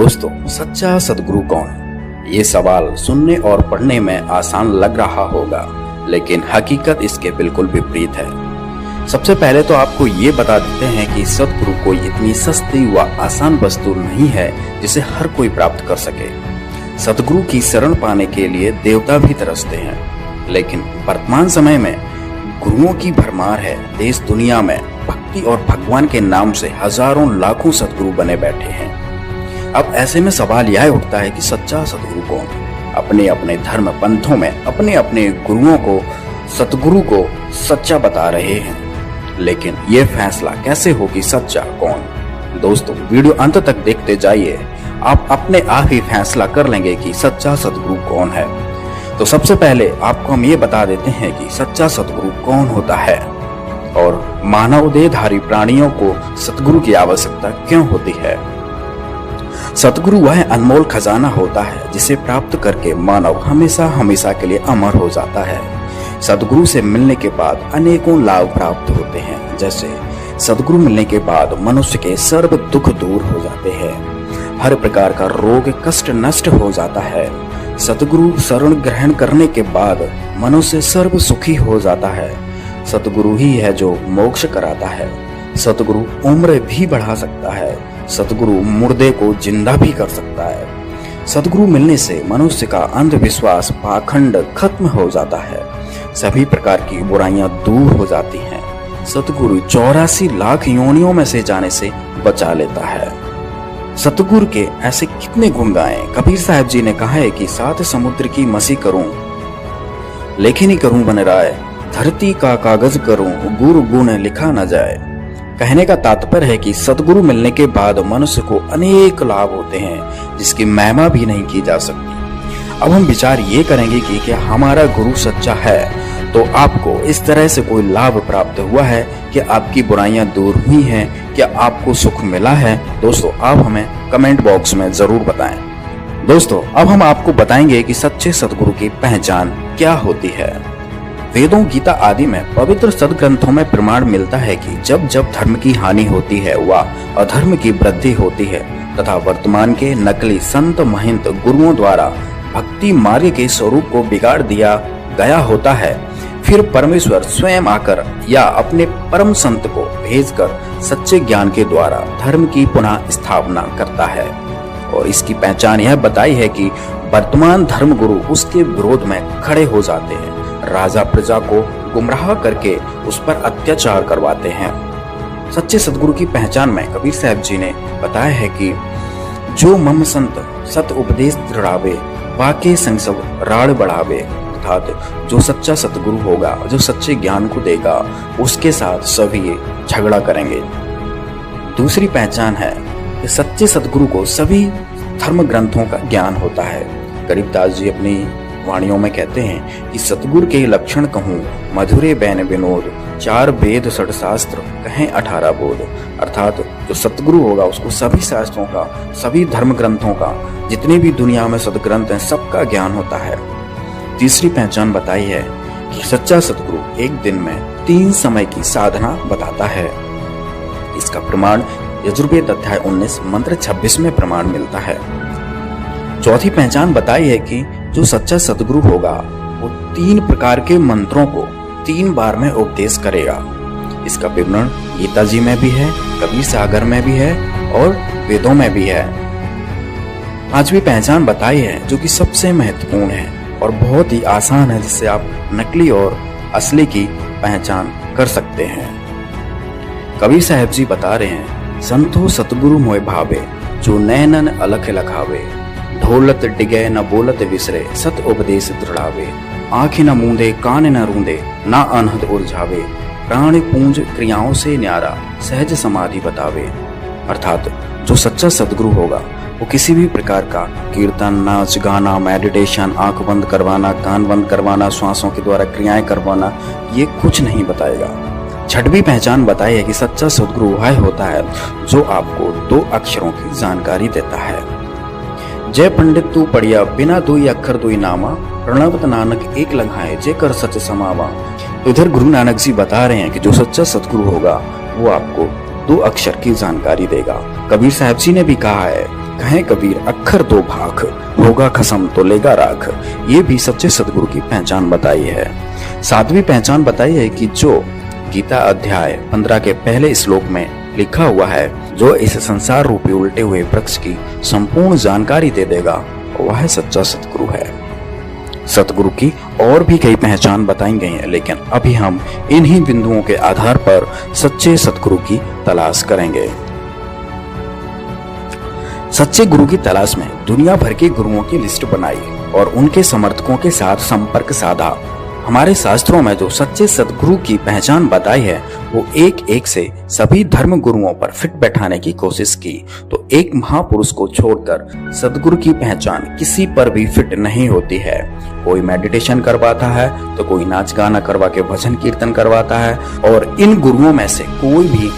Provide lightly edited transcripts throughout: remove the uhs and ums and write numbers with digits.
दोस्तों, सच्चा सद्गुरु कौन? ये सवाल सुनने और पढ़ने में आसान लग रहा होगा, लेकिन हकीकत इसके बिल्कुल विपरीत है। सबसे पहले तो आपको ये बता देते हैं कि सद्गुरु कोई इतनी सस्ती व आसान वस्तु नहीं है जिसे हर कोई प्राप्त कर सके। सद्गुरु की शरण पाने के लिए देवता भी तरसते हैं, लेकिन वर्तमान समय में गुरुओं की भरमार है। देश दुनिया में भक्ति और भगवान के नाम से हजारों लाखों सद्गुरु बने बैठे हैं। अब ऐसे में सवाल यह उठता है कि सच्चा सद्गुरु कौन? अपने अपने धर्म पंथों में अपने अपने गुरुओं को, सद्गुरु को सच्चा बता रहे हैं, लेकिन ये फैसला कैसे हो कि सच्चा कौन? दोस्तों, वीडियो अंत तक देखते जाइए, आप अपने आप ही फैसला कर लेंगे कि सच्चा सद्गुरु कौन है। तो सबसे पहले आपको हम ये बता देते हैं कि सच्चा सद्गुरु कौन होता है और मानव देहधारी प्राणियों को सद्गुरु की आवश्यकता क्यों होती है। सद्गुरु वह अनमोल खजाना होता है जिसे प्राप्त करके मानव हमेशा हमेशा के लिए अमर हो जाता है। सद्गुरु से मिलने के बाद अनेकों लाभ प्राप्त होते हैं, जैसे सद्गुरु मिलने के बाद मनुष्य के सर्व दुख दूर हो जाते हैं, हर प्रकार का रोग कष्ट नष्ट हो जाता है। सद्गुरु शरण ग्रहण करने के बाद मनुष्य सर्व सुखी हो जाता है। सद्गुरु ही है जो मोक्ष कराता है। सद्गुरु उम्र भी बढ़ा सकता है। सद्गुरु मुर्दे को जिंदा भी कर सकता है। सद्गुरु मिलने से मनुष्य का अंधविश्वास पाखंड खत्म हो जाता है। सभी प्रकार की बुराइयां दूर हो जाती हैं। सद्गुरु 84 लाख योनियों में से जाने से बचा लेता है। सद्गुरु के ऐसे कितने गुण गाएं। कबीर साहब जी ने कहा है कि 7 समुद्र की मसी करूं, लेखनी करूं बन राय, धरती का कागज करूं, गुरु गुण लिखा न जाए। कहने का तात्पर्य है कि सद्गुरु मिलने के बाद मनुष्य को अनेक लाभ होते हैं जिसकी महिमा भी नहीं की जा सकती। अब हम विचार ये करेंगे कि क्या हमारा गुरु सच्चा है तो आपको इस तरह से कोई लाभ प्राप्त हुआ है कि आपकी बुराइयां दूर हुई हैं, क्या आपको सुख मिला है? दोस्तों, आप हमें कमेंट बॉक्स में जरूर बताएं। दोस्तों, अब हम आपको बताएंगे कि सच्चे सद्गुरु की पहचान क्या होती है। वेदों, गीता आदि में पवित्र सद्ग्रंथों में प्रमाण मिलता है कि जब जब धर्म की हानि होती है व अधर्म की वृद्धि होती है तथा वर्तमान के नकली संत महंत गुरुओं द्वारा भक्ति मार्ग के स्वरूप को बिगाड़ दिया गया होता है, फिर परमेश्वर स्वयं आकर या अपने परम संत को भेजकर सच्चे ज्ञान के द्वारा धर्म की पुनः स्थापना करता है। और इसकी पहचान यह बताई है कि वर्तमान धर्म गुरु उसके विरोध में खड़े हो जाते हैं, राजा प्रजा को गुमराह करके उस पर अत्याचार करवाते हैं। सच्चे सद्गुरु की पहचान में कबीर साहब जी ने बताया है कि जो मम संत सत उपदेश दृढ़ावे, वाके संग सब राड़ बढ़ावे, अर्थात जो सच्चा सद्गुरु होगा, जो सच्चे ज्ञान को देगा, उसके साथ सभी झगड़ा करेंगे। दूसरी पहचान है कि सच्चे सद्गुरु को सभी धर्म ग्रंथों का ज्ञान होता है। गरीबदास जी अपनी वाणियों में कहते हैं कि सद्गुरु के लक्षण कहूँ, मधुरे बैन विनोद, 4 वेद 6 शास्त्र कहें 18 बोध। अर्थात जो सद्गुरु होगा उसको सभी शास्त्रों का, सभी धर्म ग्रंथों का, जितने भी दुनिया में सद्ग्रंथ हैं, सबका ज्ञान होता है। तीसरी पहचान बताई है कि सच्चा सद्गुरु एक दिन में 3 समय की साधना बताता है। इसका प्रमाण यजुर्वेद अध्याय 19 मंत्र 26 में प्रमाण मिलता है। चौथी पहचान बताई है कि जो सच्चा सद्गुरु होगा वो 3 प्रकार के मंत्रों को 3 बार में उपदेश करेगा। इसका विवरण गीता जी में भी है, कबीर सागर में भी है और वेदों में भी है। पांचवी पहचान बताई है जो कि सबसे महत्वपूर्ण है और बहुत ही आसान है, जिससे आप नकली और असली की पहचान कर सकते हैं। कबीर साहब जी बता रहे हैं, संतो सतगुरु मोय भावे, जो नैनन अलख लखावे, ढोलत डिगे न बोलत विसरे, सत उपदेश दृढ़ावे, आँखें न मूंदे कान न रूंदे, ना अनहद उलझावे, प्राण पूंज क्रियाओं से न्यारा, सहज समाधि बतावे। अर्थात जो सच्चा सद्गुरु होगा वो किसी भी प्रकार का कीर्तन, नाच गाना, मेडिटेशन, आंख बंद करवाना, कान बंद करवाना, श्वासों के द्वारा क्रियाएं करवाना, ये कुछ नहीं बताएगा। छठवीं पहचान बताई है कि सच्चा सद्गुरु वह होता है जो आपको 2 अक्षरों की जानकारी देता है। जय पंडित तू पढ़िया, बिना 2 अक्षर 2 नामा, प्रणवत नानक एक लंघाए, जे कर सच समावा। इधर गुरु नानक जी बता रहे हैं कि जो सच्चा सद्गुरु होगा वो आपको 2 अक्षर की जानकारी देगा। कबीर साहब जी ने भी कहा है, कहें कबीर अक्षर दो भाख, होगा खसम तो लेगा राख। ये भी सच्चे सदगुरु की पहचान बताई है। सातवीं पहचान बताई है कि जो गीता अध्याय 15 के पहले श्लोक में लिखा हुआ है, जो इस संसार रूपी उल्टे हुए वृक्ष की संपूर्ण जानकारी दे देगा, वह सच्चा सतगुरु है। सतगुरु की और भी कई पहचान बताई गई हैं, लेकिन अभी हम इन्हीं बिंदुओं के आधार पर सच्चे सतगुरु की तलाश करेंगे। सच्चे गुरु की तलाश में दुनिया भर के गुरुओं की लिस्ट बनाई और उनके समर्थकों के साथ संपर्क साधा। हमारे शास्त्रों में जो सच्चे सतगुरु की पहचान बताई है, वो एक एक से सभी धर्म गुरुओं पर फिट बैठाने की कोशिश की, तो एक महापुरुष को छोड़कर सतगुरु की पहचान किसी पर भी फिट नहीं होती है। कोई मेडिटेशन करवाता है तो कोई नाच गाना करवा के भजन कीर्तन करवाता है, और इन गुरुओं में से कोई भी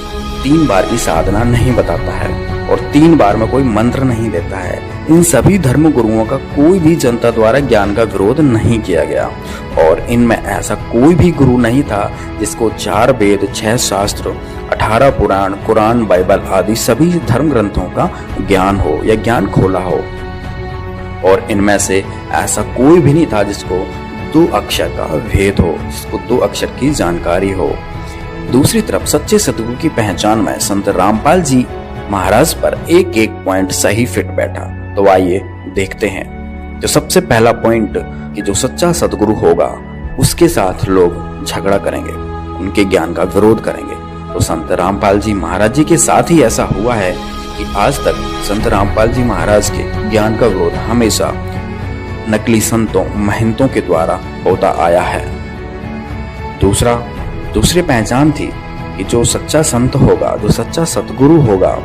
3 बार की साधना नहीं बताता है और 3 बार में कोई मंत्र नहीं देता है। इन सभी धर्म गुरुओं का कोई भी जनता द्वारा ज्ञान का विरोध नहीं किया गया, और इनमें ऐसा कोई भी गुरु नहीं था जिसको 4 वेद, 6 शास्त्र, 18 पुराण, कुरान, बाइबल आदि सभी धर्म ग्रंथों का ज्ञान हो या ज्ञान खोला हो। और इनमें से ऐसा कोई भी नहीं था जिसको 2 अक्षर का भेद हो, जिसको 2 अक्षर की जानकारी हो। दूसरी तरफ सच्चे सतगुरु की पहचान में संत रामपाल जी महाराज पर एक एक पॉइंट सही फिट बैठा। तो आइए देखते हैं। तो सबसे पहला पॉइंट कि जो सच्चा सतगुरु होगा उसके साथ लोग झगड़ा करेंगे, उनके ज्ञान का विरोध करेंगे। तो संत रामपाल जी महाराज जी के साथ ही ऐसा हुआ है कि आज तक संत रामपाल जी महाराज के ज्ञान का विरोध हमेशा नकली संतों, महंतों के द्वारा होता आया है। दूसरी पहचान थी कि जो सच्चा संत होगा, जो सच्चा सतगुरु होगा,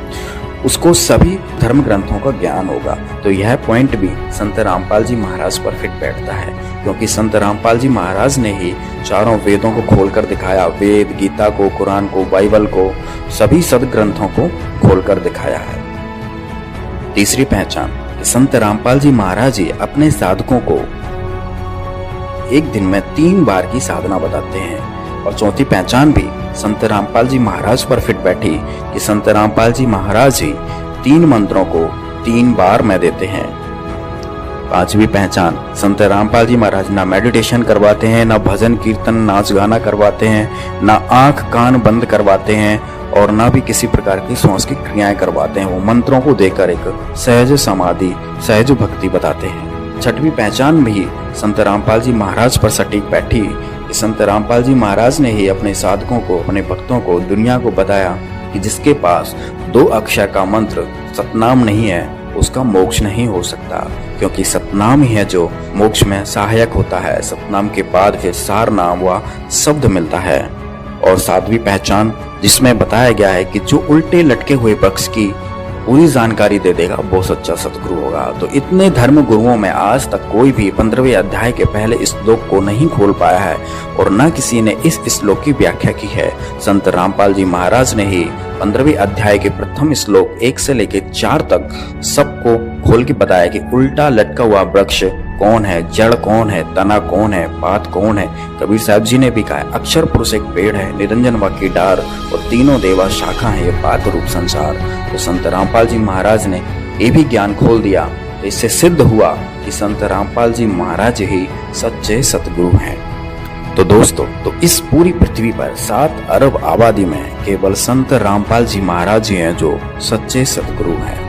उसको सभी धर्म ग्रंथों का ज्ञान होगा। तो यह पॉइंट भी संत रामपाल जी महाराज पर फिट बैठता है, क्योंकि संत रामपाल जी महाराज ने ही चारों वेदों को खोलकर दिखाया। वेद, गीता को, कुरान को, बाइबल को, सभी सदग्रंथों को खोलकर दिखाया है। तीसरी पहचान, संत रामपाल जी महाराज जी अपने साधकों को एक दिन में 3 बार की साधना बताते हैं। और चौथी पहचान भी संत रामपाल जी महाराज पर फिट बैठी कि संत रामपाल जी महाराज ही 3 मंत्रों को 3 बार में देते हैं। पांचवी पहचान, संत रामपाल जी महाराज ना मेडिटेशन करवाते हैं, ना भजन कीर्तन, नाच गाना करवाते हैं, ना आंख कान बंद करवाते हैं, और ना भी किसी प्रकार की श्वास की क्रियाएं करवाते हैं। वो मंत्रों को देकर एक सहज समाधि, सहज भक्ति बताते हैं। छठवीं पहचान भी संत रामपाल जी महाराज पर सटीक बैठी। संत रामपाल जी महाराज ने ही अपने साधकों को, अपने भक्तों को, दुनिया को बताया कि जिसके पास 2 अक्षर का मंत्र सतनाम नहीं है, उसका मोक्ष नहीं हो सकता, क्योंकि सतनाम ही है जो मोक्ष में सहायक होता है। सतनाम के बाद फिर सार नाम व शब्द मिलता है। और 7वीं पहचान, जिसमें बताया गया है कि जो उल्टे लटके हुए वृक्ष की पूरी जानकारी दे देगा, वो सच्चा सतगुरु होगा। तो इतने धर्म गुरुओं में आज तक कोई भी 15वें अध्याय के पहले श्लोक को नहीं खोल पाया है, और न किसी ने इस श्लोक की व्याख्या की है। संत रामपाल जी महाराज ने ही 15वें अध्याय के प्रथम श्लोक 1 से लेकर 4 तक सबको खोल के बताया कि उल्टा लटका हुआ वृक्ष कौन है, जड़ कौन है, तना कौन है, पात कौन है। कबीर साहब जी ने भी कहा, अक्षर पुरुष एक पेड़ है, निरंजन वा की डार, और तीनों देवा शाखा है, ये पात रूप संसार। तो संत रामपाल जी महाराज ने ये भी ज्ञान खोल दिया। तो इससे सिद्ध हुआ कि संत रामपाल जी महाराज ही सच्चे सतगुरु हैं। तो दोस्तों, तो इस पूरी पृथ्वी पर 7 अरब आबादी में केवल संत रामपाल जी महाराज ही हैं जो सच्चे सतगुरु हैं।